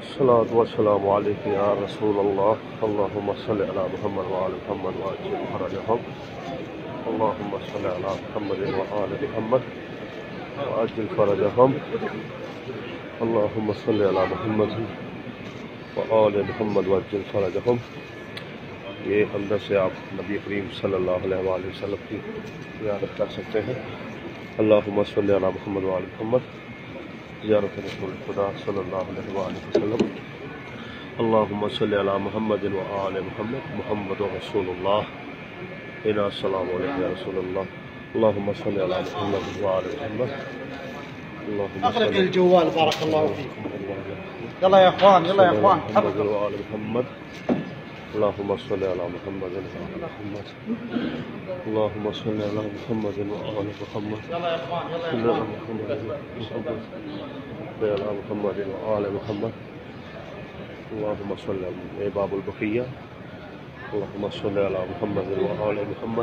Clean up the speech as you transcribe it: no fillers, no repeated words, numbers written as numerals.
الصلاة والسلام عليك يا رسول الله اللهم صل على محمد وآل محمد وعجل فرجهم اللهم صل على محمد وآل محمد وعجل فرجهم اللهم صل على محمد وآل محمد وعجل فرجهم. یہ اندر سے آپ نبی کریم صلی اللہ علیہ وآلہ وسلم کی زیارت کر سکتے ہیں. اللہم صلی علی محمد وآل محمد زیارت رسول خدا صلی اللہ علیہ وآلہ وسلم. اللہم صلی علی محمد وآل محمد محمد رسول اللہ انا السلام علیکم یا رسول اللہ. اللہم صلی علی محمد وآل محمد. اغلق الجوال بارك الله فيكم. يلا يا اخوان يلا يا اخوان محمد وآل محمد. اللهم صل على محمد وآل محمد. اللهم صل على محمد وآل محمد. يلا يا اخوان يلا يا صل على اخوان محمد وآل محمد وآل محمد. اللهم صل على باب البقية. اللهم صل على محمد وآل محمد.